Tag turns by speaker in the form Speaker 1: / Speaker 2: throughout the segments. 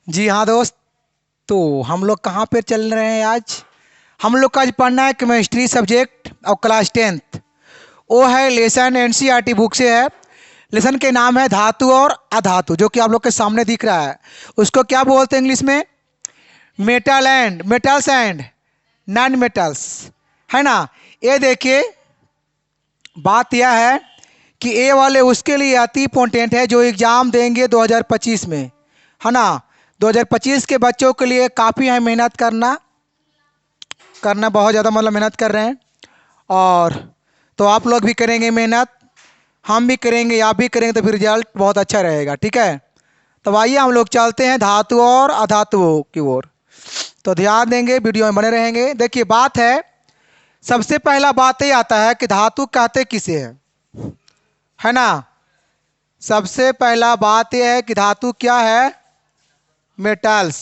Speaker 1: जी हाँ दोस्त। तो हम लोग कहाँ पे चल रहे हैं आज? हम लोग का आज पढ़ना है केमिस्ट्री सब्जेक्ट और क्लास 10th। वो है लेसन एनसीईआरटी बुक से है। लेसन के नाम है धातु और अधातु, जो कि आप लोग के सामने दिख रहा है। उसको क्या बोलते हैं इंग्लिश में? Metal and metals and non metals, है ना। ये देखिए, बात यह है कि ए वाले उसके लिए अति इम्पोर्टेंट है जो एग्ज़ाम देंगे 2025 में, है ना। 2025 के बच्चों के लिए काफ़ी है मेहनत करना करना बहुत ज़्यादा, मतलब मेहनत कर रहे हैं। और तो आप लोग भी करेंगे मेहनत, हम भी करेंगे, आप भी करेंगे, तो फिर रिजल्ट बहुत अच्छा रहेगा। ठीक है, तो आइए हम लोग चलते हैं धातु और अधातुओं की ओर। तो ध्यान देंगे, वीडियो में बने रहेंगे। देखिए, बात है, सबसे पहला बात ये आता है कि धातु कहते किसे हैं, है ना। सबसे पहला बात यह है कि धातु क्या है? मेटल्स।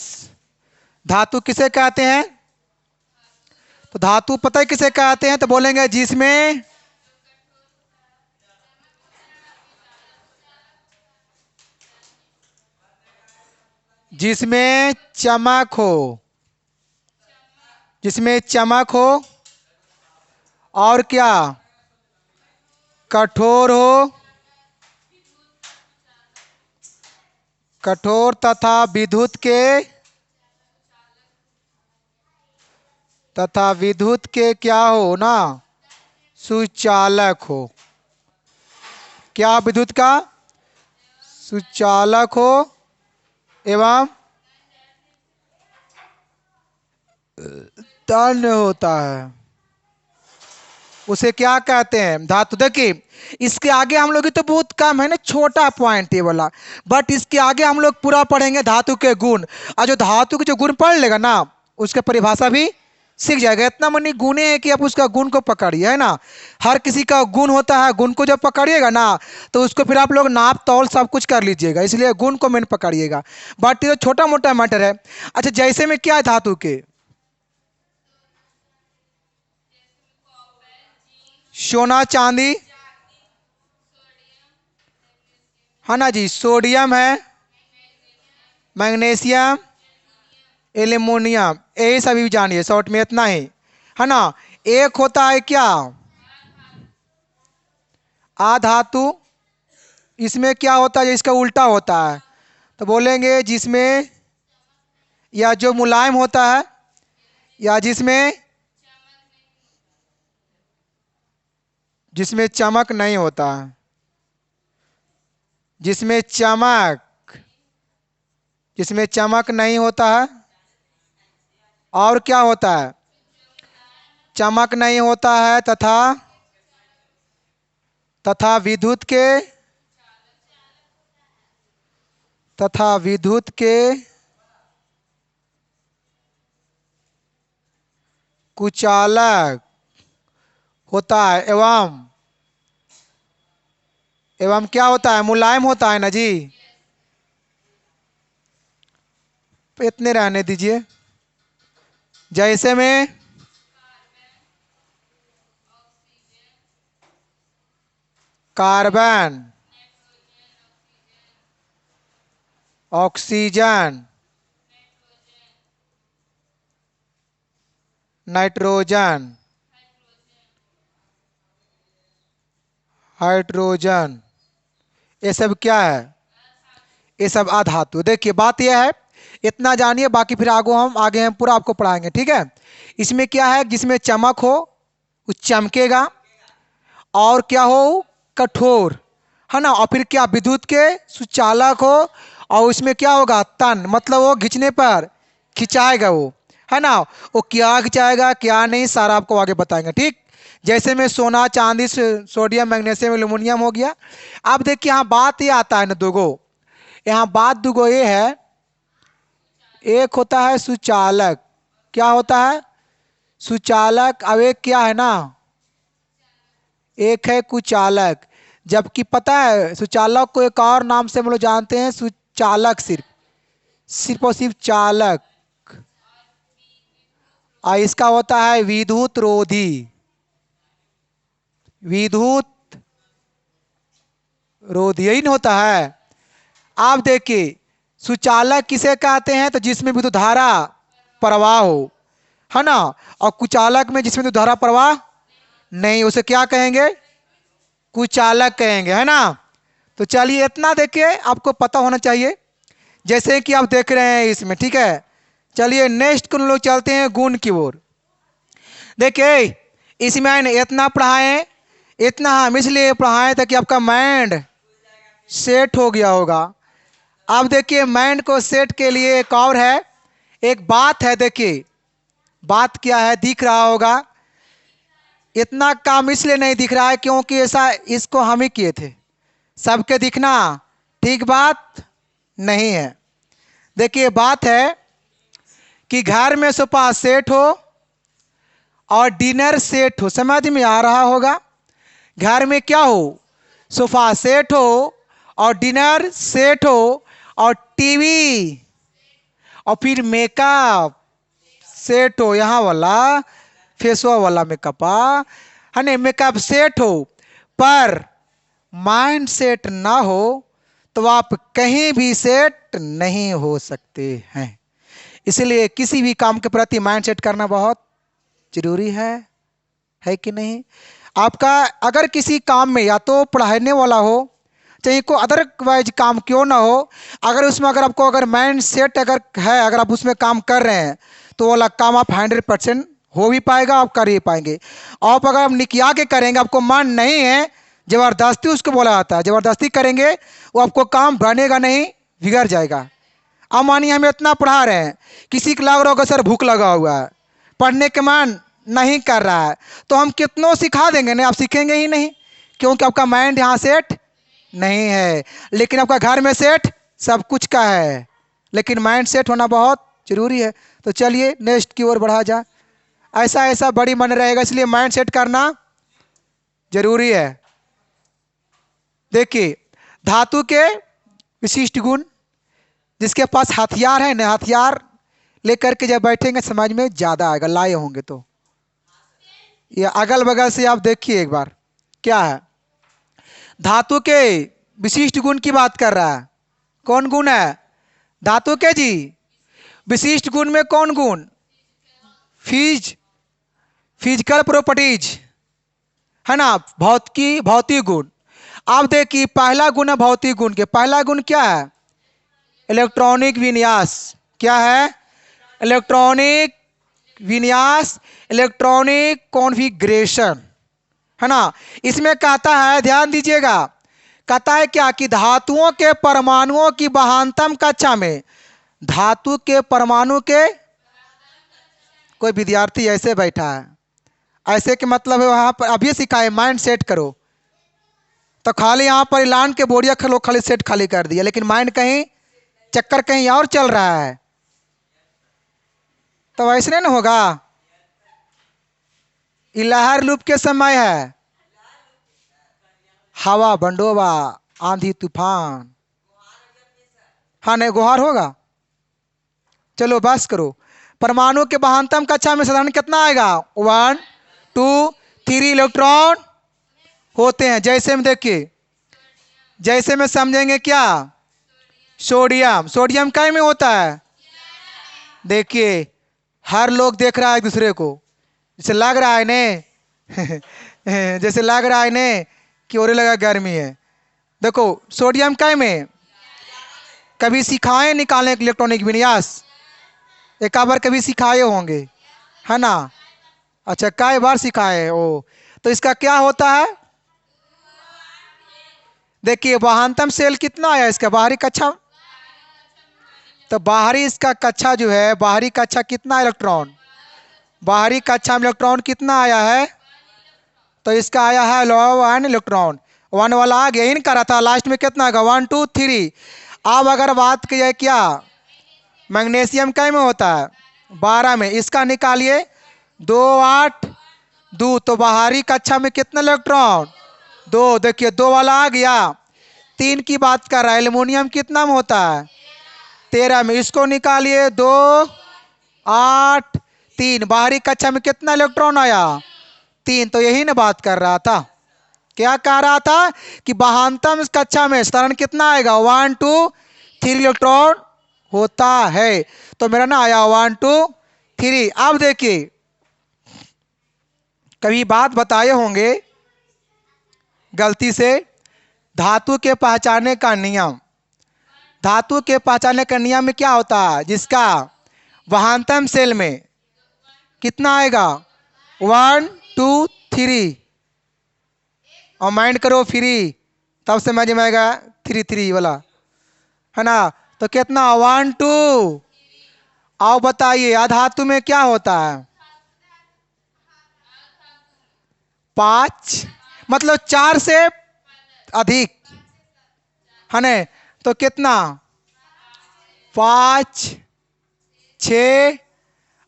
Speaker 1: धातु किसे कहते हैं? तो धातु पता है किसे कहते हैं? तो बोलेंगे जिसमें जिसमें चमक हो, जिसमें चमक हो, और क्या, कठोर हो, कठोर तथा विद्युत के क्या हो ना, सुचालक हो। क्या विद्युत का सुचालक हो एवं तन्य होता है, उसे क्या कहते हैं? धातु। देखिए, इसके आगे हम लोग की तो बहुत कम है ना, छोटा पॉइंट ये वाला। बट इसके आगे हम लोग पूरा पढ़ेंगे धातु के गुण। और जो धातु के जो गुण पढ़ लेगा ना, उसका परिभाषा भी सीख जाएगा। इतना मनी गुणे है कि आप उसका गुण को पकड़िए, है ना। हर किसी का गुण होता है, गुण को जब पकड़िएगा ना, तो उसको फिर आप लोग नाप तौल सब कुछ कर लीजिएगा, इसलिए गुण को मेन पकड़िएगा। बट ये छोटा मोटा मैटर है। अच्छा, जैसे में क्या है धातु के? सोना चांदी, है ना जी। सोडियम है, मैग्नीशियम, एल्युमिनियम, यही सभी जानिए शॉर्ट में, इतना ही, है ना। एक होता है क्या? आधातु। इसमें क्या होता है? इसका उल्टा होता है, तो बोलेंगे जिसमें, या जो मुलायम होता है, या जिसमें जिसमें चमक नहीं होता है। जिसमें चमक जिसमें चमक नहीं होता है। और क्या होता है? चमक नहीं होता है तथा विद्युत के कुचालक होता है, एवं क्या होता है? मुलायम होता है ना जी। इतने रहने दीजिए। जैसे में कार्बन, ऑक्सीजन, नाइट्रोजन, हाइड्रोजन, ये सब क्या है? ये सब अधातु। देखिए, बात यह है, इतना जानिए, बाकी फिर आगे हम पूरा आपको पढ़ाएंगे। ठीक है। इसमें क्या है? जिसमें चमक हो, वो चमकेगा। और क्या हो? कठोर, है ना। और फिर क्या? विद्युत के सुचालक हो। और उसमें क्या होगा? तन, मतलब वो खींचने पर खिंचाएगा वो, है ना। वो क्या खिंचाएगा क्या नहीं, सारा आपको आगे बताएंगे। ठीक। जैसे में सोना चांदी सोडियम मैग्नीशियम एल्यूमिनियम हो गया। अब देखिए, यहाँ बात ये आता है ना दुगो, यहाँ बात दुगो ये है। एक होता है सुचालक। क्या होता है? सुचालक। अब एक क्या है ना, एक है कुचालक। जबकि पता है, सुचालक को एक और नाम से हम लोग जानते हैं, सुचालक। सिर्फ सिर्फ और सिर्फ चालक। और इसका होता है विद्युत रोधी। विद्युत रोधी, यही नहीं होता है। आप देखिए, सुचालक किसे कहते हैं? तो जिसमें विद्युत धारा प्रवाह हो, है ना। और कुचालक में जिसमें विद्युत धारा प्रवाह नहीं, उसे क्या कहेंगे? कुचालक कहेंगे, है ना। तो चलिए इतना देखिए आपको पता होना चाहिए, जैसे कि आप देख रहे हैं इसमें, ठीक है। चलिए नेक्स्ट को लोग चलते हैं गुण की ओर। देखिए इसमें इतना पढ़ाएं, इतना हम इसलिए पढ़ाएं ताकि आपका माइंड सेट हो गया होगा। अब देखिए माइंड को सेट के लिए एक और है, एक बात है। देखिए बात क्या है, दिख रहा होगा। इतना काम इसलिए नहीं दिख रहा है क्योंकि ऐसा इसको हम ही किए थे, सबके दिखना ठीक बात नहीं है। देखिए बात है कि घर में सोफा सेट हो और डिनर सेट हो, समझ में आ रहा होगा। घर में क्या हो? सोफा सेट हो और डिनर सेट हो और टीवी और फिर मेकअप सेट हो, यहाँ वाला फेसवा वाला मेकअप है ना, मेकअप सेट हो, पर माइंड सेट ना हो तो आप कहीं भी सेट नहीं हो सकते हैं। इसलिए किसी भी काम के प्रति माइंड सेट करना बहुत जरूरी है कि नहीं? आपका अगर किसी काम में या तो पढ़ाने वाला हो, चाहे कोई अदरवाइज काम क्यों ना हो, अगर उसमें अगर आपको अगर माइंड सेट अगर है, अगर आप उसमें काम कर रहे हैं तो वाला काम आप 100% हो भी पाएगा, आप कर ही पाएंगे। आप अगर आप निकिया के करेंगे, आपको मन नहीं है, जबरदस्ती उसको बोला जाता है, जबरदस्ती करेंगे वो आपको काम बनेगा नहीं, बिगड़ जाएगा। अब मानिए हमें इतना पढ़ा रहे हैं, किसी को लग रहा होगा सर भूख लगा हुआ है, पढ़ने के मन नहीं कर रहा है, तो हम कितनों सिखा देंगे नहीं, आप सीखेंगे ही नहीं, क्योंकि आपका माइंड यहाँ सेट नहीं है। लेकिन आपका घर में सेट सब कुछ का है, लेकिन माइंड सेट होना बहुत जरूरी है। तो चलिए नेक्स्ट की ओर बढ़ा जाए। ऐसा ऐसा बड़ी मन रहेगा, इसलिए माइंड सेट करना जरूरी है। देखिए धातु के विशिष्ट गुण, जिसके पास हथियार है ना, हथियार लेकर के जब बैठेंगे समझ में ज्यादा आएगा, लाए होंगे तो। ये अगल बगल से आप देखिए एक बार क्या है। धातु के विशिष्ट गुण की बात कर रहा है। कौन गुण है धातु के जी? विशिष्ट गुण में कौन गुण? फिजिकल प्रॉपर्टीज, है ना, भौतिक गुण। आप देखिए पहला गुण है भौतिक गुण के, पहला गुण क्या है? इलेक्ट्रॉनिक विन्यास। क्या है? इलेक्ट्रॉनिक विन्यास, इलेक्ट्रॉनिक कॉन्फ़िगरेशन, है ना। इसमें कहता है, ध्यान दीजिएगा, कहता है क्या कि धातुओं के परमाणुओं की बहानतम कक्षा में, धातु के परमाणु के, कोई विद्यार्थी ऐसे बैठा है, ऐसे के मतलब है वहां पर अभी सिखाए माइंड सेट करो, तो खाली यहाँ पर ऐलान के बोरिया खलो खाली सेट खाली कर दिया, लेकिन माइंड कहीं चक्कर कहीं और चल रहा है, तो वैसे नहीं ना होगा। लहर लूप के समय है, हवा बंडोबा आंधी तूफान, हाँ नहीं गुहार होगा। चलो बस करो। परमाणु के बहानतम कक्षा में साधारण कितना आएगा? 1 2 3 इलेक्ट्रॉन होते हैं। जैसे में देखिए, जैसे में समझेंगे क्या? सोडियम, सोडियम काय में होता है? देखिए हर लोग देख रहा है एक दूसरे को, जैसे लग रहा है ने जैसे लग रहा है ने कि और लगा गर्मी है। देखो सोडियम काय में, कभी सिखाए निकालने के इलेक्ट्रॉनिक विन्यास, एक बार कभी सिखाए होंगे, है ना। अच्छा कई बार सिखाए ओ, तो इसका क्या होता है? देखिए बहानतम सेल कितना आया इसका बाहरी कक्षा, तो बाहरी इसका कक्षा जो है, बाहरी कक्षा कितना इलेक्ट्रॉन, बाहरी कक्षा में इलेक्ट्रॉन कितना आया है? तो इसका आया है 1 इलेक्ट्रॉन, 1 वाला आ गया, इन करा था, लास्ट में कितना आएगा? 1 2 3। अब अगर बात की जाए क्या मैग्नीशियम कै में होता है? 12 में, इसका निकालिए 2 8 2, तो बाहरी कक्षा में कितना इलेक्ट्रॉन? 2। देखिए 2 वाला आ गया। 3 की बात कर रहा है, एल्युमिनियम कितना में होता है? 13 में, इसको निकालिए 2 8 3, बाहरी कक्षा में कितना इलेक्ट्रॉन आया? 3। तो यही ना बात कर रहा था, क्या कह रहा था कि बहानतम कक्षा में साधारण कितना आएगा? 1 2 3 इलेक्ट्रॉन होता है। तो मेरा ना आया 1 2 3। अब देखिए, कभी बात बताए होंगे गलती से, धातु के पहचानने का नियम। धातु के पहचानने का नियम में क्या होता है, जिसका वहांतम सेल में कितना आएगा 1 2 3, और माइंड करो फ्री, तब समझ में आएगा 3 3 वाला, है ना। तो कितना 1 2। आओ बताइए अधातु में क्या होता है 5, मतलब 4 से अधिक, है ना। तो कितना 5 6।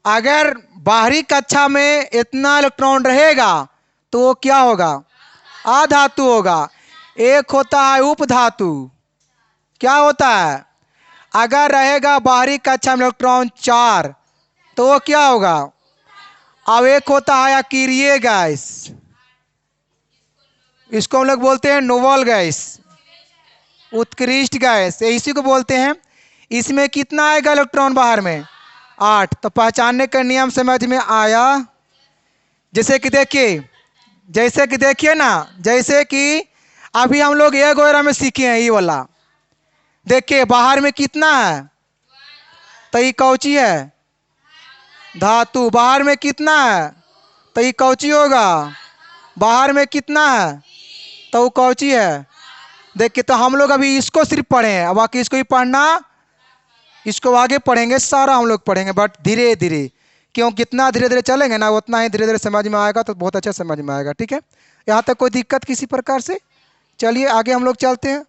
Speaker 1: अगर बाहरी कक्षा में इतना इलेक्ट्रॉन रहेगा तो वो क्या होगा, अधातु होगा। एक होता है उपधातु, क्या होता है, अगर रहेगा बाहरी कक्षा में इलेक्ट्रॉन 4 तो वो क्या होगा। अब एक होता है अकीरिय गैस, इसको हम लोग बोलते हैं नोबल गैस, उत्कृष्ट गैस, इसी को बोलते हैं। इसमें कितना आएगा इलेक्ट्रॉन बाहर में 8। तो पहचानने का नियम समझ में आया। जैसे कि देखिए ना, जैसे कि अभी हम लोग एक वगैरह में सीखे हैं ये वाला। देखिए बाहर में कितना है, तो ये कौची है, धातु। बाहर में कितना है, तो ये कौची होगा, बाहर में कितना है, तो वो कौची है। देखिए तो हम लोग अभी इसको सिर्फ पढ़े हैं, अब बाकी इसको ही पढ़ना, इसको आगे पढ़ेंगे, सारा हम लोग पढ़ेंगे, बट धीरे धीरे, क्यों कितना धीरे धीरे चलेंगे ना उतना ही धीरे धीरे समझ में आएगा, तो बहुत अच्छा समझ में आएगा। ठीक है, यहाँ तक कोई दिक्कत किसी प्रकार से। चलिए आगे हम लोग चलते हैं।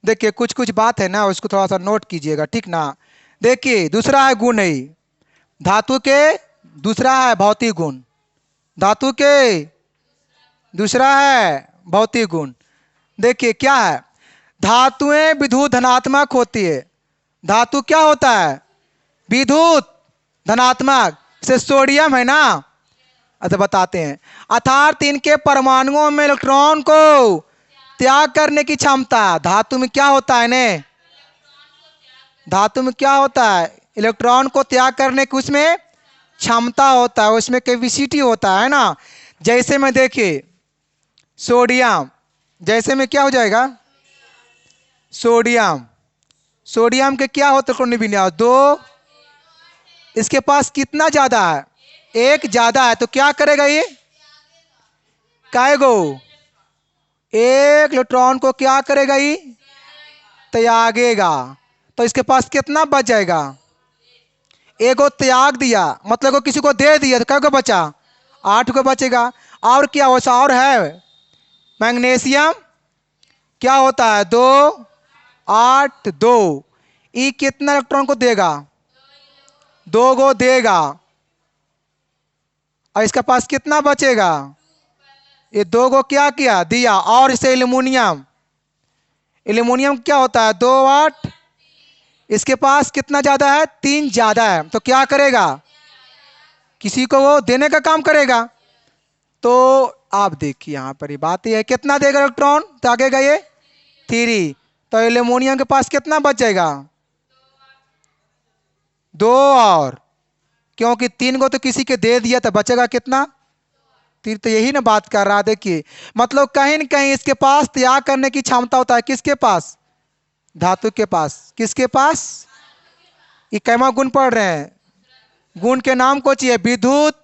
Speaker 1: देखिए कुछ कुछ बात है ना, उसको थोड़ा सा नोट कीजिएगा, ठीक ना। देखिए दूसरा है गुण ही धातु के, दूसरा है भौतिक गुण। धातु के दूसरा है भौतिक गुण। देखिए क्या है, धातुएं विद्युत धनात्मक होती है। धातु क्या होता है, विद्युत धनात्मक। जैसे सोडियम है ना, अच्छा बताते हैं, अर्थात इनके परमाणुओं में इलेक्ट्रॉन को त्याग करने की क्षमता। धातु में क्या होता है ने, धातु में क्या होता है, इलेक्ट्रॉन को त्याग करने की उसमें क्षमता होता है, उसमें कैपेसिटी होता है ना। जैसे में देखिए सोडियम, जैसे में क्या हो जाएगा सोडियम, सोडियम के क्या होता है विन्यास 2, इसके पास कितना ज्यादा है, 1 ज्यादा है। तो क्या करेगा ये, काएगो, 1 इलेक्ट्रॉन को क्या करेगा ये, त्यागेगा। तो इसके पास कितना बच जाएगा, 1 को त्याग दिया, मतलब को किसी को दे दिया, तो क्या को बचा 8 को बचेगा। और क्या वैसा और है, मैग्नीशियम क्या होता है 2 8 2, ई कितना इलेक्ट्रॉन को देगा, 2 को देगा। और इसके पास कितना बचेगा, ये 2 को क्या किया दिया। और इसे एल्यूमिनियम, एल्यूमिनियम क्या होता है 2 8, इसके पास कितना ज्यादा है 3 ज्यादा है। तो क्या करेगा, किसी को वो देने का काम करेगा। तो आप देखिए यहाँ पर ये बात ये है, कितना देगा इलेक्ट्रॉन, त्यागेगा ये 3। तो एल्यूमिनियम के पास कितना बच जाएगा 2, और क्योंकि 3 को तो किसी के दे दिया, तो बचेगा कितना 3। तो यही ना बात कर रहा है। देखिए मतलब कहीं न कहीं इसके पास त्याग करने की क्षमता होता है, किसके पास, धातु के पास। किसके पास, ये कैमा गुण पढ़ रहे हैं, गुण के नाम को चाहिए विद्युत।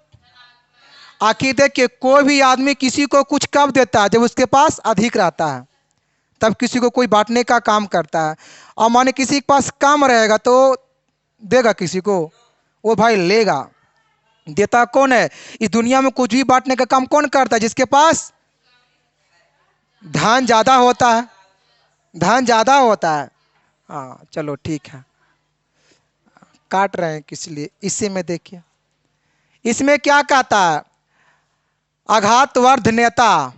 Speaker 1: आखिर देखिए कोई भी आदमी किसी को कुछ कब देता है, जब उसके पास अधिक रहता है, तब किसी को कोई बांटने का काम करता है। और माने किसी के पास कम रहेगा तो देगा किसी को, वो भाई लेगा। देता कौन है इस दुनिया में, कुछ भी बांटने का काम कौन करता है, जिसके पास धन ज्यादा होता है, धन ज्यादा होता है। हाँ चलो ठीक है, काट रहे हैं किस लिए, इसी में देखिए इसमें क्या कहता है, आघातवर्धन्यता।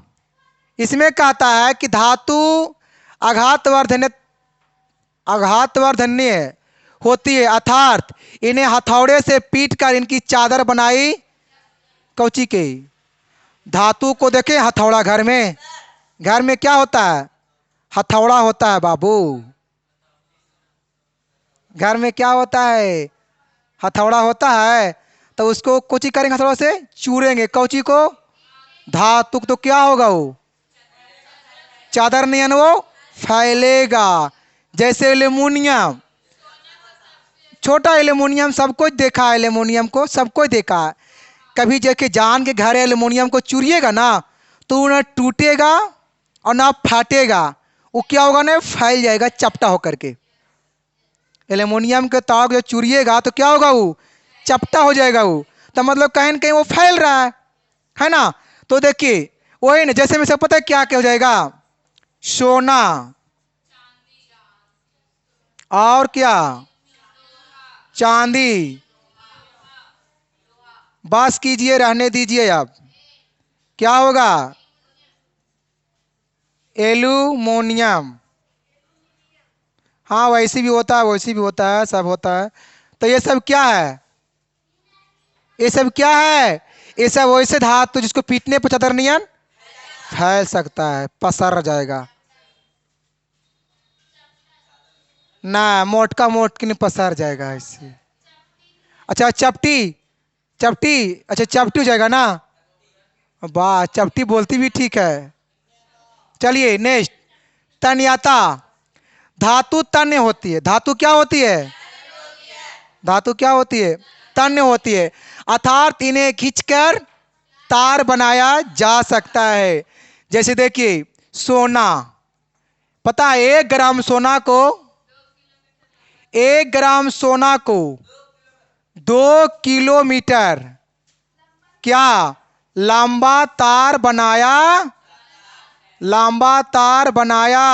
Speaker 1: इसमें कहता है कि धातु आघातवर्धन्य होती है, अर्थात इन्हें हथौड़े से पीट कर इनकी चादर बनाई कौची के, धातु को देखें हथौड़ा, घर में क्या होता है हथौड़ा होता है बाबू। घर में क्या होता है? हथौड़ा होता है। तो उसको कोची करेंगे, हथौड़ा से चूरेंगे। कौची को? धातु। तो क्या होगा वो? चादर नहीं वो फैलेगा। जैसे एल्युमिनियम, छोटा एल्युमिनियम सब कुछ देखा है, एल्युमिनियम को सब कुछ देखा है। कभी जाके जान के घर एल्युमिनियम को चुरिएगा ना तो ना टूटेगा और ना फाटेगा। वो क्या होगा ना, फैल जाएगा चपटा होकर के। एल्युमिनियम के तार जो चुरिएगा तो क्या होगा, वो चपटा हो जाएगा। वो तो मतलब कहीं ना कहीं वो फैल रहा है ना। तो देखिए वही ना, जैसे में सब पता है क्या क्या हो जाएगा, सोना और क्या, चांदी। बस कीजिए, रहने दीजिए। अब क्या होगा? एल्यूमिनियम। हाँ वैसे भी होता है, वैसे भी होता है, सब होता है। तो ये सब क्या है? ये सब क्या है? ये सब वैसे धातु जिसको पीटने पर चादर नियन फैल सकता है, पसर जाएगा ना, मोटका मोट के नहीं पसर जाएगा ऐसे। अच्छा चपटी, चपटी, अच्छा चपटी हो जाएगा ना। वाह, चपटी बोलती भी ठीक है। चलिए नेक्स्ट, तन्यता। धातु तन्य होती है। धातु क्या होती है? धातु क्या होती है? तन्य होती है। अर्थात इन्हें खींचकर तार बनाया जा सकता है। जैसे देखिए सोना, पता है 1 ग्राम सोना को, 1 ग्राम सोना को 2 किलोमीटर क्या लंबा तार बनाया, लंबा तार बनाया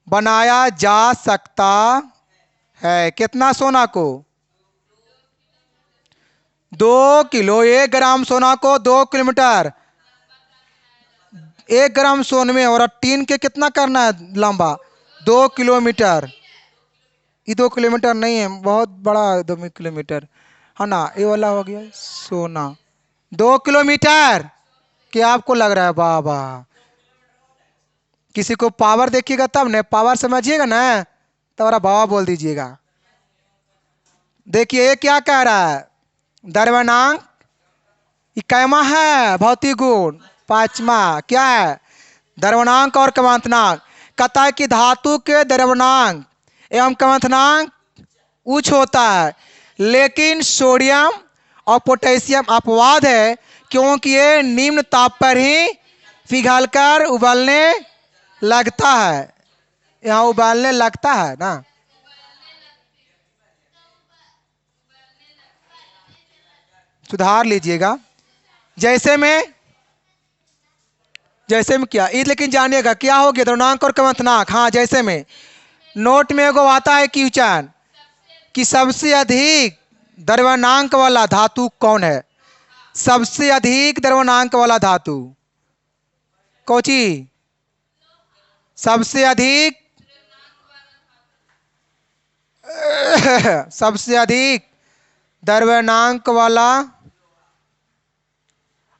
Speaker 1: बनाया जा सकता है। कितना सोना को? 2 किलो। 1 ग्राम सोना को 2 किलोमीटर। 1 ग्राम सोने में और टीन के कितना करना है लंबा? 2 किलोमीटर। ये 2 किलोमीटर नहीं है, बहुत बड़ा 2 किलोमीटर है ना। ये वाला हो गया सोना। 2 किलोमीटर। क्या आपको लग रहा है? बाबा, किसी को पावर देखिएगा तब ना, पावर समझिएगा ना तब वाला बाबा बोल दीजिएगा। देखिए ये क्या कह रहा है, द्रव्यनांक इक्यामा है, भौतिक गुण 5वां क्या है, द्रव्यनांक और क्रमांकनांक। कहता है कि धातु के द्रव्यनांक एवं क्रमांकनांक उच्च होता है, लेकिन सोडियम और पोटेशियम अपवाद है, क्योंकि ये निम्न ताप पर ही पिघलकर उबलने लगता है। यहाँ उबालने लगता है ना। सुधार लीजिएगा। जैसे में क्या ये, लेकिन जानिएगा क्या हो गया, द्रव्यनांक और क्रमांकनांक। हाँ जैसे में नोट में एगो आता है क्वेश्चन कि सबसे अधिक द्रव्यनांक वाला धातु कौन है? सबसे अधिक द्रव्यनांक वाला धातु कौची? सबसे अधिक सबसे अधिक द्रव्यनांक वाला,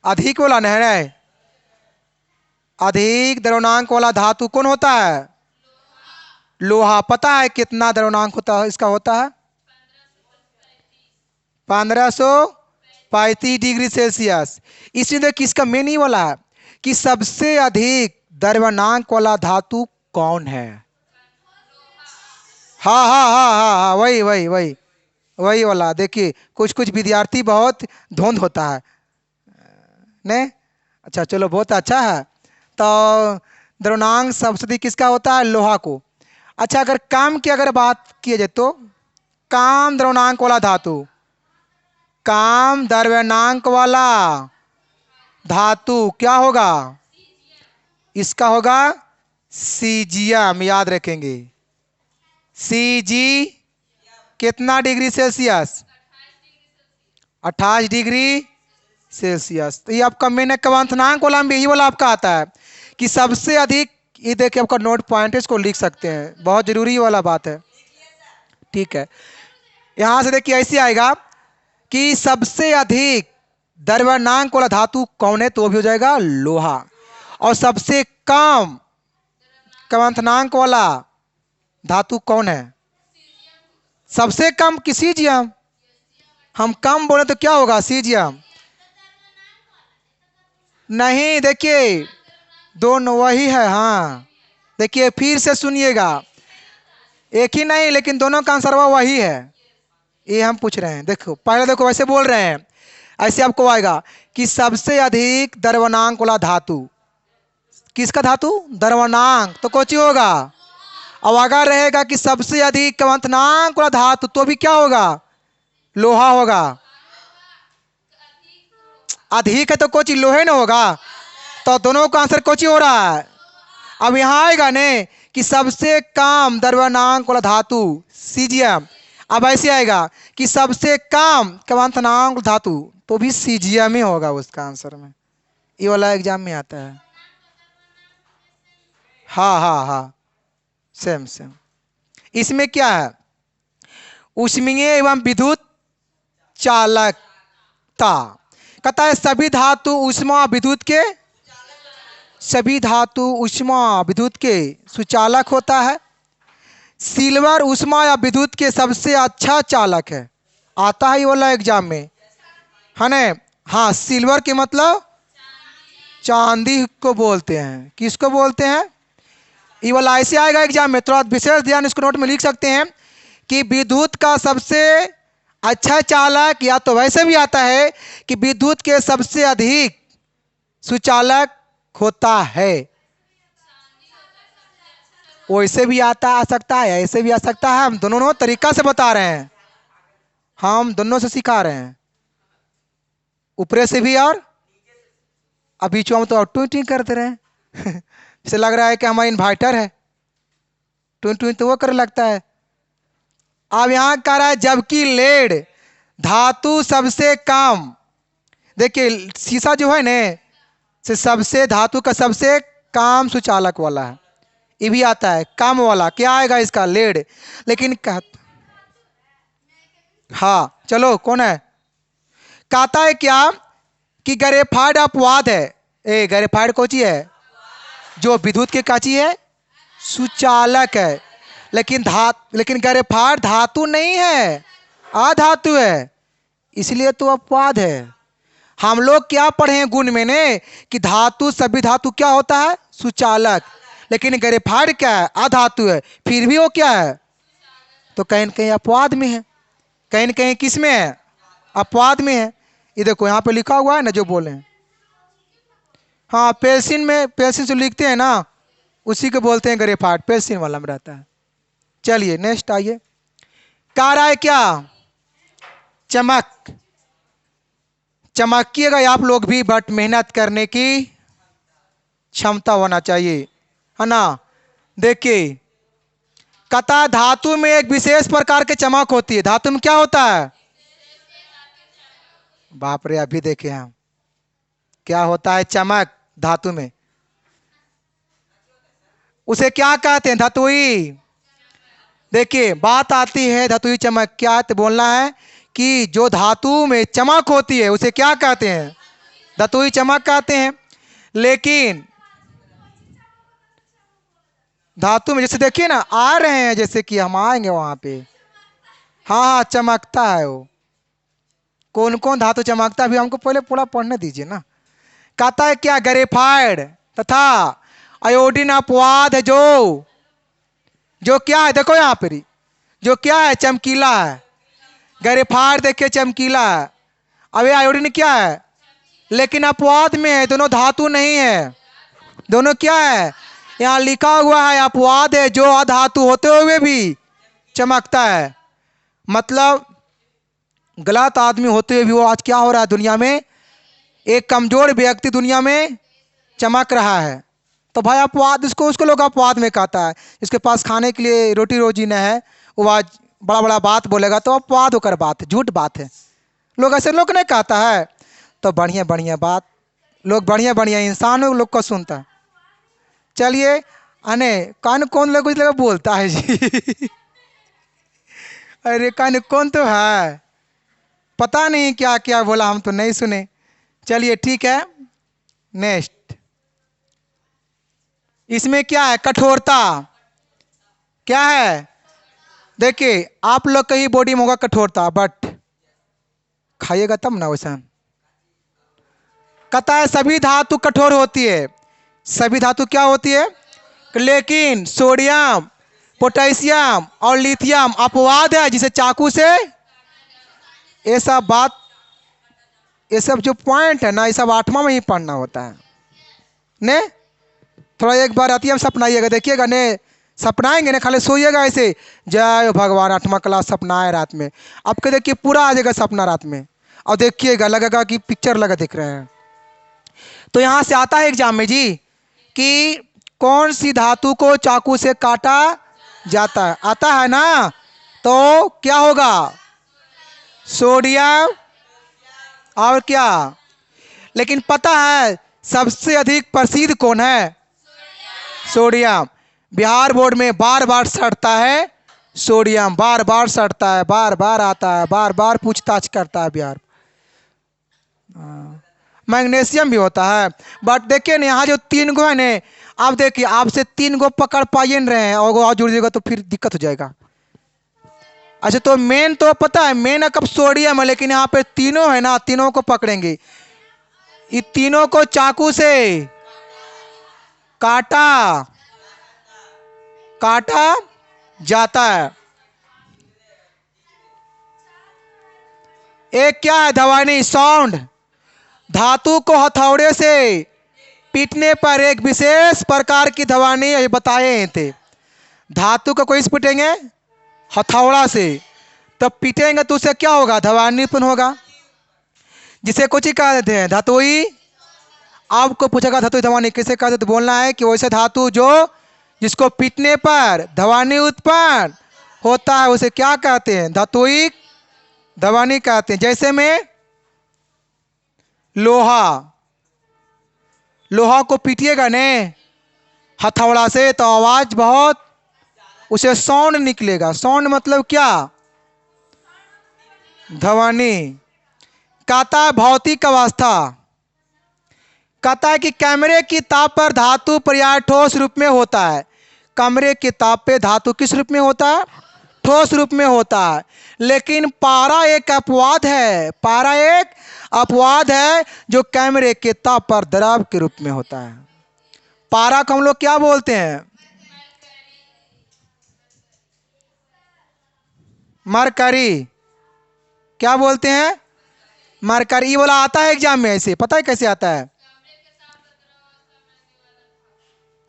Speaker 1: अधिक वाला नहीं है, अधिक द्रव्यनांक वाला धातु कौन होता है? लोहा। पता है कितना द्रव्यनांक होता है इसका? होता है 1535 डिग्री सेल्सियस। इसलिए देखिए इसका मेन ही वाला है कि सबसे अधिक द्रव्यनांक वाला धातु कौन है। हाँ हाँ हाँ हाँ हाँ, वही वही वही वही वाला। देखिए कुछ कुछ विद्यार्थी बहुत धुंध होता है ने। अच्छा चलो बहुत अच्छा है। तो द्रव्यनांक सबसे अधिक किसका होता है? लोहा को। अच्छा अगर काम की अगर बात की जाए तो काम द्रव्यनांक वाला धातु, काम द्रव्यनांक वाला धातु क्या होगा? इसका होगा सीजियम। याद रखेंगे सीजी कितना डिग्री सेल्सियस? 28 degree Celsius. तो ये आपका मेन क्रमांकनांक वाला में यही वाला आपका आता है कि सबसे अधिक। ये देखिए आपका नोट पॉइंट है, इसको लिख सकते हैं, बहुत जरूरी वाला बात है। ठीक है, यहां से देखिए ऐसे आएगा कि सबसे अधिक द्रव्यनांक वाला धातु कौन है, तो भी हो जाएगा लोहा। और सबसे कम कवंथनांक वाला धातु कौन है? सबसे कम कि सीजियम? हम कम बोले तो क्या होगा? सीजियम। नहीं, देखिए दोनों वही है। हाँ देखिए, फिर से सुनिएगा, एक ही नहीं लेकिन दोनों का आंसर वही है। ये हम पूछ रहे हैं। देखो पहले देखो, वैसे बोल रहे हैं, ऐसे आपको आएगा कि सबसे अधिक द्रव्यमानांक वाला धातु किसका धातु? द्रव्यमानांक तो कौन होगा? अब अगर रहेगा कि सबसे अधिक क्वथनांक वाला धातु तो भी क्या होगा? लोहा होगा। अधिक है तो कोची लोहे न होगा। तो दोनों का आंसर कोची हो रहा है। अब यहाँ आएगा ने कि सबसे कम द्रव्यमानांक वाला धातु सीजियम। अब ऐसे आएगा कि सबसे कम क्वथनांक धातु तो भी सीजियम ही होगा उसका आंसर में। ये वाला एग्जाम में आता है। हाँ हाँ हाँ, सेम सेम। इसमें क्या है? ऊष्मीय एवं विद्युत चालकता। कहता है सभी धातु ऊष्मा विद्युत के, सभी धातु ऊष्मा विद्युत के सुचालक होता है। सिल्वर ऊष्मा या विद्युत के सबसे अच्छा चालक है। आता है ये वाला एग्जाम में, है ना? हाँ, सिल्वर के मतलब चांदी को बोलते हैं। किसको बोलते हैं? ये वाला ऐसे आएगा एग्जाम में, थोड़ा विशेष ध्यान इसको नोट में लिख सकते हैं कि विद्युत का सबसे अच्छा चालक, या तो वैसे भी आता है कि विद्युत के सबसे अधिक सुचालक होता है। वैसे भी आ सकता है, ऐसे भी आ सकता है। हम दोनों तरीका से बता रहे हैं, हम दोनों से सिखा रहे हैं, ऊपरे से भी और अब बीच में तो टू टू करते रहे जैसे लग रहा है कि हमारा इन्वर्टर है, टू टू तो वो कर लगता है। अब यहाँ कह रहा है जबकि लेड धातु सबसे कम, देखिए शीशा जो है ना, से सबसे धातु का सबसे कम सुचालक वाला है। ये भी आता है कम वाला, क्या आएगा इसका? लेड। लेकिन हाँ चलो कौन है? कहता है क्या कि ग्रेफाइड अपवाद है। ए ग्रेफाइड कौची है? जो विद्युत के काची है, सुचालक है। लेकिन ग्रेफाइड धातु नहीं है, अधातु है, इसलिए तो अपवाद है। हम लोग क्या पढ़े हैं गुण में ने कि धातु सभी धातु क्या होता है? सुचालक। लेकिन ग्रेफाइड क्या है? अधातु है, फिर भी वो क्या है? तो कहीं न कहीं अपवाद में है, कहीं न कहीं किस में है? अपवाद में है। ये देखो यहाँ पे लिखा हुआ है ना जो बोले हैं। हाँ, पेंसिल में, पेंसिल से लिखते हैं ना, उसी को बोलते हैं ग्रेफाइड, पेंसिल वाला में रहता है। चलिए नेक्स्ट आइए। कह रहा है क्या? चमक। चमकिएगा आप लोग भी, बट मेहनत करने की क्षमता होना चाहिए, है ना? देखिए कता धातु में एक विशेष प्रकार के चमक होती है। धातु में क्या होता है? बाप रे, अभी देखे हम क्या होता है चमक धातु में। उसे क्या कहते हैं? धातुई। देखिए बात आती है धातुई चमक क्या है, तो बोलना है कि जो धातु में चमक होती है उसे क्या कहते हैं? धातुई चमक कहते हैं। लेकिन धातु में जैसे देखिए ना, आ रहे हैं जैसे कि हम आएंगे वहां पे, हाँ हाँ चमकता है वो। कौन कौन धातु चमकता है भी हमको पहले पूरा पढ़ने दीजिए ना। कहता है क्या? ग्रेफाइड तथा आयोडीन अपवाद है, जो क्या है? देखो यहाँ पर जो क्या है? चमकीला है। ग्रेफाइड देखिए चमकीला है। अब ये आयोडीन क्या है? लेकिन अपवाद में है, दोनों धातु नहीं है। दोनों क्या है? यहाँ लिखा हुआ है अपवाद है, जो अधातु होते हुए भी चमकता है। मतलब गलत आदमी होते हुए भी वो आज क्या हो रहा है दुनिया में? एक कमजोर व्यक्ति दुनिया में चमक रहा है। तो भाई अपवाद, उसको लोग अपवाद में कहता है। जिसके पास खाने के लिए रोटी रोजी न है, वो आज बड़ा बड़ा बात बोलेगा तो अपवाद होकर बात है, झूठ बात है। लोग ऐसे लोग नहीं कहता है। तो बढ़िया बढ़िया बात लोग, बढ़िया बढ़िया इंसान लोग को सुनता है। चलिए अने कान कौन लोग लगा बोलता है जी अरे कान कौन तो है, पता नहीं क्या क्या बोला, हम तो नहीं सुने। चलिए ठीक है नेक्स्ट। इसमें क्या है? कठोरता। क्या है? देखिए आप लोग का ही बॉडी में होगा कठोरता, बट खाइएगा तब ना वैसा। कहता है सभी धातु कठोर होती है। सभी धातु क्या होती है? लेकिन सोडियम, पोटेशियम और लिथियम अपवाद है, जिसे चाकू से ये सब बात, ये सब जो पॉइंट है ना, ये सब 8वां में ही पढ़ना होता है ने। थोड़ा एक बार अति हम सपनाइएगा, देखिएगा ने, सपनाएंगे ना, खाली सोइएगा ऐसे, जय भगवान 8वां क्लास सपनाए रात में। आपके देखिए पूरा आ जाएगा सपना रात में, और देखिएगा लगेगा कि पिक्चर लगा देख रहे हैं। तो यहाँ से आता है एग्जाम में जी कि कौन सी धातु को चाकू से काटा जाता है, आता है ना। तो क्या होगा? सोडियम और क्या? लेकिन पता है सबसे अधिक प्रसिद्ध कौन है? सोडियम। बिहार बोर्ड में बार बार सड़ता है सोडियम, बार बार सड़ता है, बार बार आता है, बार बार पूछताछ करता है बिहार। मैग्नीशियम भी होता है, बट देखिए ना यहाँ जो 3 गो है ना, आप देखिए आपसे 3 गो पकड़ पाइए न रहे हैं, और जुड़ जाएगा तो फिर दिक्कत हो जाएगा। अच्छा तो मेन तो पता है, मेन कब सोडियम है, लेकिन यहाँ पे तीनों है ना, तीनों को पकड़ेंगे। ये तीनों को चाकू से काटा काटा जाता है। एक क्या है? ध्वनि, साउंड। धातु को हथौड़े से पीटने पर एक विशेष प्रकार की ध्वनि बताए थे। धातु को कोई से पीटेंगे? हथौड़ा से। तब पीटेंगे तो उससे क्या होगा? ध्वनि उत्पन्न होगा, जिसे कुछ ही कह देते हैं धातुई। आपको पूछेगा धातुई ध्वनि किसे कहते, तो बोलना है कि वैसे धातु जो जिसको पीटने पर ध्वनि उत्पन्न होता है उसे क्या कहते हैं? धातुई ध्वनि कहते हैं। जैसे में लोहा, लोहा को पीटिएगा ने हथौड़ा से तो आवाज बहुत, उसे साउंड निकलेगा। साउंड मतलब क्या? ध्वनि। कहता है भौतिक अवस्था। कहता है कि कैमरे की ताप पर धातु पर्याय ठोस रूप में होता है। कमरे की ताप पे धातु किस रूप में होता है? ठोस रूप में होता है। लेकिन पारा एक अपवाद है, पारा एक अपवाद है जो कैमरे के ताप पर द्रव के रूप में होता है। पारा को हम लोग क्या बोलते हैं? मरकरी। क्या बोलते हैं? मरकरी। ये वाला आता है एग्जाम में ऐसे, पता है कैसे आता है?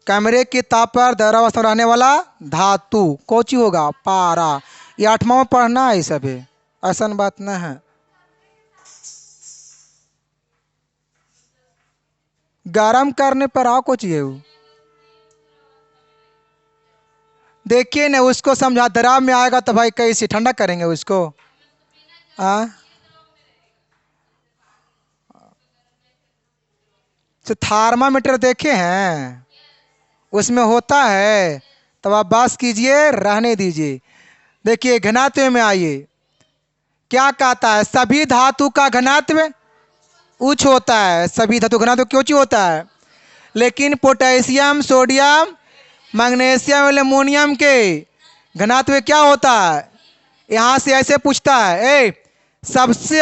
Speaker 1: कैमरे की ताप पर द्रवावस्था में रहने वाला धातु कौची होगा? पारा। ये 8वां में पढ़ना है, सब है, ऐसा बात न है। गरम करने पर आओ को चाहिए वो, देखिए ना उसको समझा। द्रव में आएगा तो भाई कैसे ठंडा करेंगे उसको? तो थर्मामीटर देखे हैं, उसमें होता है, तब आप बस कीजिए, रहने दीजिए। देखिए घनत्व में आइए, क्या कहता है? सभी धातु का घनत्व उच्च होता है। सभी धातु घनत्व क्यों उच्च होता है? लेकिन पोटेशियम, सोडियम, मैग्नीशियम, एल्युमिनियम के घनत्व क्या होता है? यहां से ऐसे पूछता है, सबसे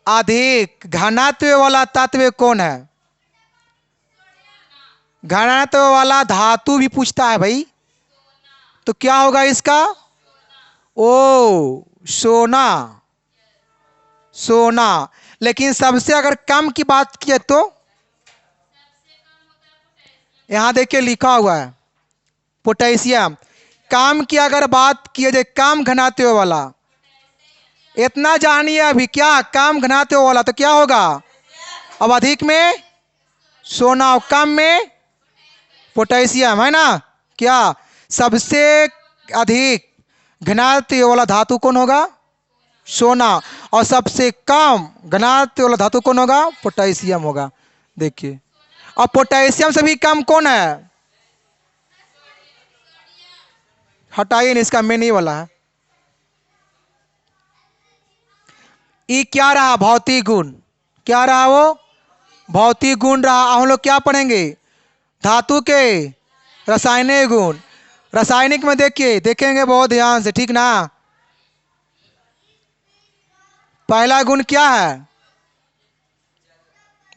Speaker 1: अधिक घनत्व वाला तत्व कौन है? घनत्व वाला धातु भी पूछता है भाई, तो क्या होगा इसका? ओ सोना, सोना। लेकिन सबसे अगर कम की बात किए तो यहां देखिए लिखा हुआ है पोटेशियम। कम की अगर बात किए जाए, कम घनत्व वाला, इतना जानिए अभी, क्या कम घनत्व वाला तो क्या होगा? अब अधिक में सोना और कम में पोटेशियम, है ना। क्या सबसे अधिक घनत्व वाला धातु कौन होगा? सोना। और सबसे कम घनत्व वाला धातु कौन होगा? पोटेशियम होगा। देखिए, और पोटेशियम से भी कम कौन है? हटाइए, इसका मेन ये वाला है। ये क्या रहा? भौतिक गुण। क्या रहा वो? भौतिक गुण रहा। हम लोग क्या पढ़ेंगे? धातु के रासायनिक गुण। रासायनिक में देखिए, देखेंगे बहुत ध्यान से, ठीक ना। पहला गुण क्या है?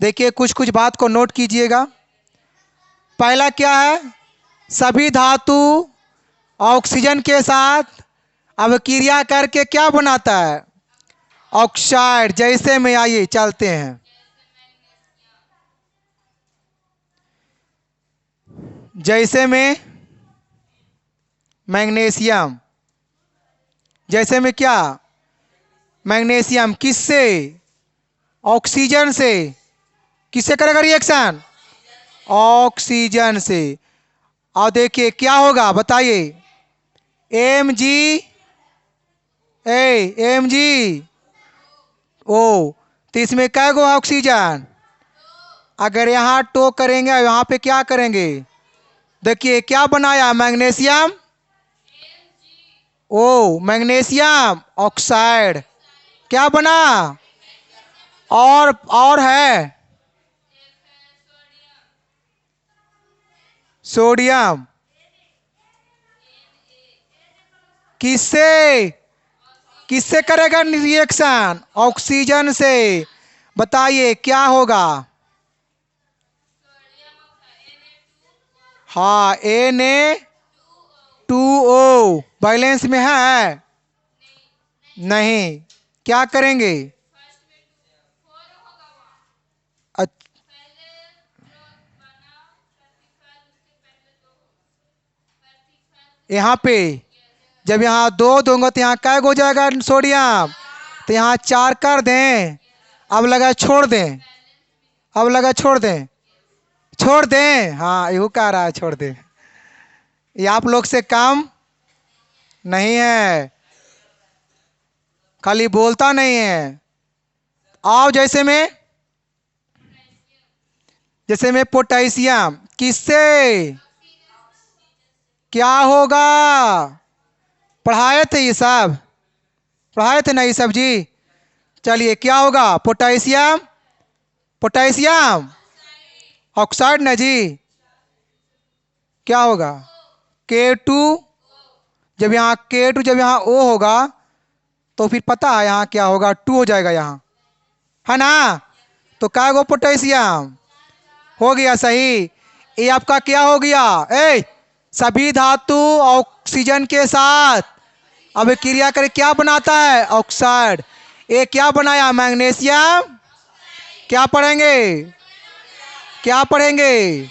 Speaker 1: देखिए कुछ कुछ बात को नोट कीजिएगा। पहला क्या है? सभी धातु ऑक्सीजन के साथ अभिक्रिया करके क्या बनाता है? ऑक्साइड। जैसे में आइए चलते हैं। जैसे में मैग्नीशियम। जैसे में क्या? मैग्नीशियम। किससे? ऑक्सीजन से। किससे करेगा रिएक्शन? ऑक्सीजन से। और देखिए क्या होगा, बताइए। एम जी एम जी ओ। तो इसमें कै गो ऑक्सीजन? अगर यहाँ टो करेंगे, यहाँ पे क्या करेंगे? देखिए क्या बनाया? मैग्नीशियम ओ, मैग्नीशियम ऑक्साइड। क्या बना? और है सोडियम। किससे? किससे करेगा रिएक्शन? ऑक्सीजन से। बताइए क्या होगा? हाँ, Na2O बैलेंस में है? नहीं। क्या करेंगे? यहाँ पे जब यहाँ दो दूंगा तो यहाँ क्या हो जाएगा? सोडियम। तो यहाँ 4 कर दें। अब लगा छोड़ दें। अब लगा छोड़ दें। छोड़ दें। हाँ, यू कह रहा है छोड़ दें। ये आप लोग से काम नहीं है, खाली बोलता नहीं है। आओ जैसे में पोटेशियम। किससे? क्या होगा? पढ़ाए थे ये सब? पढ़ाए थे ना ये सब जी? चलिए क्या होगा? पोटेशियम पोटेशियम ऑक्साइड ना जी। क्या होगा? K2। जब यहाँ K2 जब यहाँ O होगा तो फिर पता है यहाँ क्या होगा? 2 हो जाएगा यहाँ, है ना। तो क्या गो पोटेशियम हो गया सही। ये आपका क्या हो गया? सभी धातु ऑक्सीजन के साथ अभिक्रिया कर क्या बनाता है? ऑक्साइड। ये क्या बनाया? मैग्नीशियम। क्या पढ़ेंगे? क्या पढ़ेंगे?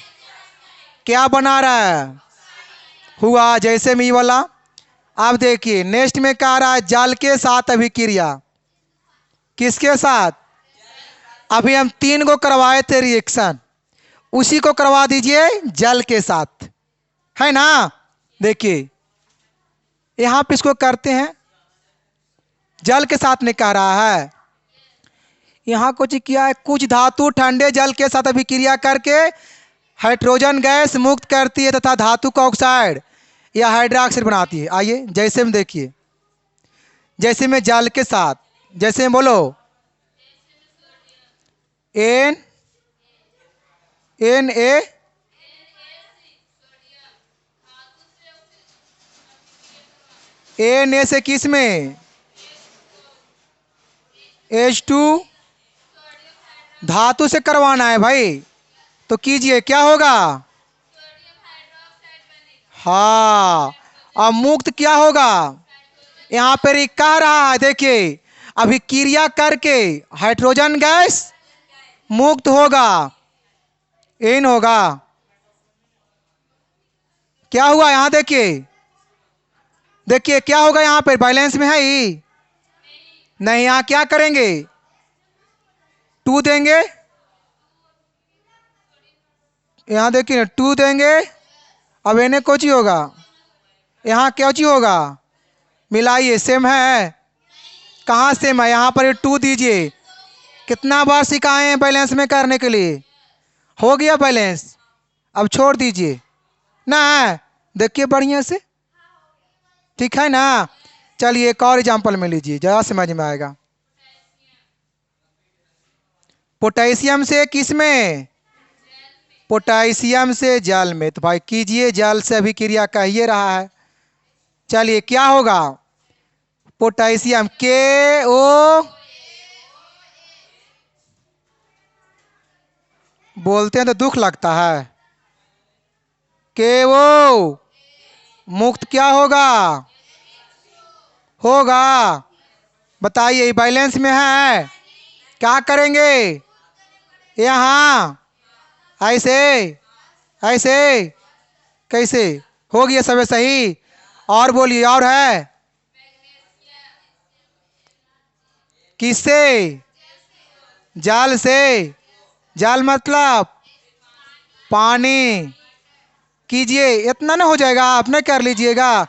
Speaker 1: क्या बना रहा है? हुआ जैसे में ये वाला। अब देखिए नेक्स्ट में कह रहा है जल के साथ अभिक्रिया। किसके साथ? अभी हम 3 को करवाए थे रिएक्शन, उसी को करवा दीजिए जल के साथ, है ना। देखिए यहां पे इसको करते हैं, जल के साथ में कह रहा है। यहां कुछ किया है, कुछ धातु ठंडे जल के साथ अभिक्रिया करके हाइड्रोजन गैस मुक्त करती है तथा धातु का ऑक्साइड या हाइड्रोक्साइड बनाती है। आइए जैसे में देखिए, जैसे में जल के साथ, जैसे में बोलो Na। Na से किस में? H2 धातु से करवाना है भाई, तो कीजिए क्या होगा? हाँ। अब मुक्त क्या होगा? यहाँ पर एक कह रहा है, देखिए अभिक्रिया करके हाइड्रोजन गैस मुक्त होगा, इन होगा। क्या हुआ यहाँ? देखिए देखिए क्या होगा यहाँ पर? बैलेंस में है ही नहीं। यहाँ क्या करेंगे? 2 देंगे। यहाँ देखिए ना 2 देंगे। अब इन्हें कोची होगा? यहाँ क्या चीज होगा? मिलाइए, सेम है। कहाँ सेम है? यहाँ पर 2 दीजिए। कितना बार सिखाए हैं बैलेंस में करने के लिए? हो गया बैलेंस। अब छोड़ दीजिए ना। देखिए बढ़िया से, ठीक है ना। चलिए एक और एग्जाम्पल में लीजिए, ज़्यादा समझ में आएगा। पोटेशियम से किस में? पोटेशियम से जल में। तो भाई कीजिए, जल से अभिक्रिया कह ही रहा है। चलिए क्या होगा? पोटेशियम KO, बोलते हैं तो दुख लगता है। KO मुक्त क्या होगा? होगा। बताइए, बैलेंस में है, क्या करेंगे? यहाँ ऐसे, ऐसे, कैसे? हो गया सब सही। और बोलिए, और है? किससे? जल से। जल मतलब पानी। कीजिए, इतना ना हो जाएगा, आप ना कर लीजिएगा।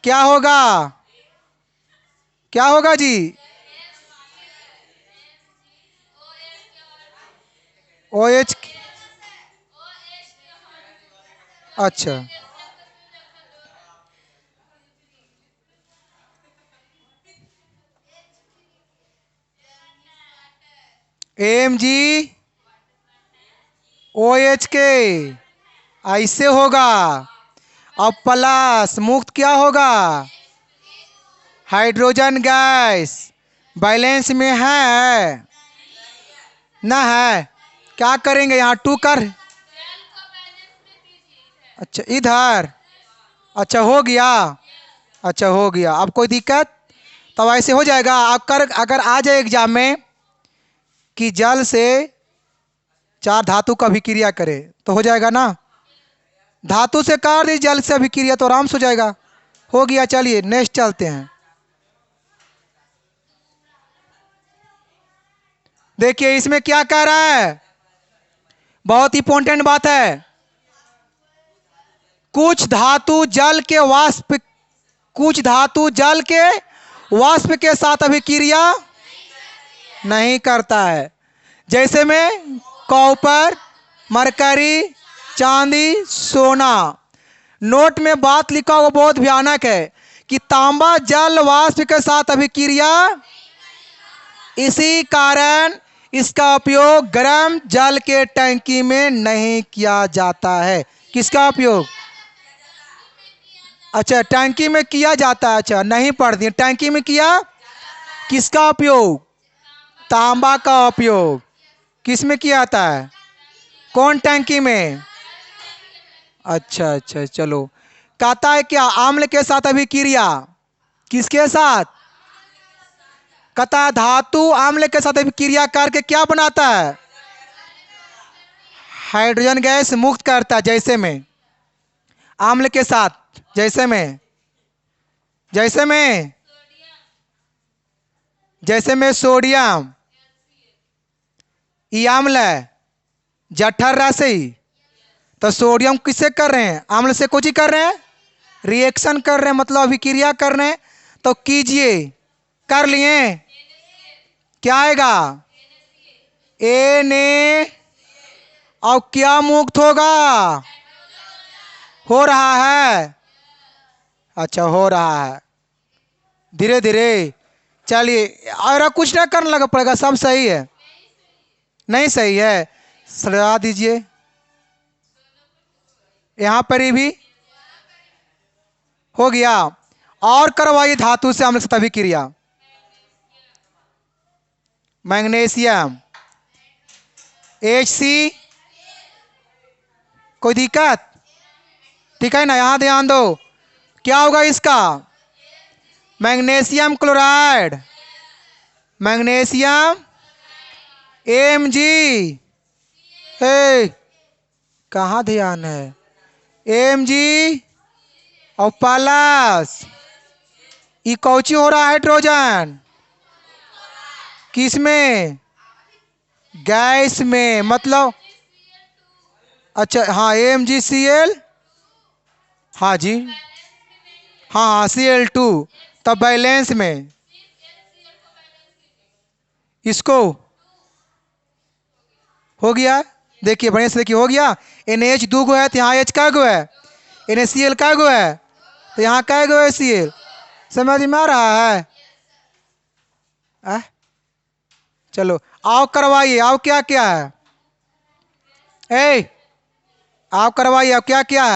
Speaker 1: क्या होगा? क्या होगा जी? OH। अच्छा, AMgOH ऐसे होगा। अब प्लस मुक्त क्या होगा? Hydrogen gas. बैलेंस में है ना? है। क्या करेंगे यहाँ? टू कर। अच्छा इधर। अच्छा हो गया। अच्छा हो गया। अब कोई दिक्कत? तब ऐसे हो जाएगा। आप कर, अगर आ जाए एग्जाम में कि जल से चार धातु का अभिक्रिया करे तो हो जाएगा ना? धातु से कर दी जल से अभिक्रिया तो आराम से हो जाएगा। हो गया। चलिए नेक्स्ट चलते हैं। देखिए इसमें क्या कह रहा है, बहुत इंपॉर्टेंट बात है। कुछ धातु जल के वाष्प, कुछ धातु जल के वाष्प के साथ अभिक्रिया नहीं करता है। जैसे में कॉपर, मरकरी, चांदी, सोना। नोट में बात लिखा हुआ बहुत भयानक है कि तांबा जल वाष्प के साथ अभिक्रिया, इसी कारण इसका उपयोग गर्म जल के टंकी में नहीं किया जाता है। किसका उपयोग? अच्छा टंकी में किया जाता है। अच्छा नहीं पढ़ दिए, टंकी में किया। किसका उपयोग? तांबा का उपयोग किस में किया जाता है? कौन टंकी में? अच्छा अच्छा चलो। कहता है क्या आम्ल के साथ अभिक्रिया, किसके साथ? कहता है धातु आम्ल के साथ अभिक्रिया करके क्या बनाता है? हाइड्रोजन गैस मुक्त करता है। जैसे में आम्ल के साथ, जैसे में, जैसे में, जैसे में सोडियम, ये आम्ल है, जठर राशि। तो सोडियम किससे कर रहे हैं? आम्ल से कुछ ही कर रहे हैं, रिएक्शन कर रहे हैं, मतलब अभिक्रिया कर रहे हैं। तो कीजिए, कर लिए। क्या आएगा? Na। और क्या मुक्त होगा? हो रहा है। अच्छा हो रहा है धीरे धीरे। चलिए और कुछ ना करने लगा पड़ेगा, सब सही है। नहीं सही है, सजा दीजिए। यहाँ पर ही भी हो गया। और करवाइए धातु से अम्ल से अभिक्रिया। मैग्नीशियम Hc, कोई दिक्कत? ठीक है ना? यहाँ ध्यान दो, क्या होगा इसका? Magnesium chloride, magnesium Mg। हे कहाँ ध्यान है? Mg और प्लस ये कौची हो रहा है? हाइड्रोजन किस में? गैस में, मतलब अच्छा हाँ AmgCl। हाँ जी, हाँ हाँ Cl2। तब बैलेंस में इसको हो गया। देखिए बढ़िया से देखिए, हो गया। NH दो गो है तो यहाँ H का गो है, NaCl का गो है तो यहाँ का गो है Cl। समझ में आ रहा है? चलो आओ करवाइए, आओ क्या क्या है? ए, आओ करवाइए, अब क्या क्या है?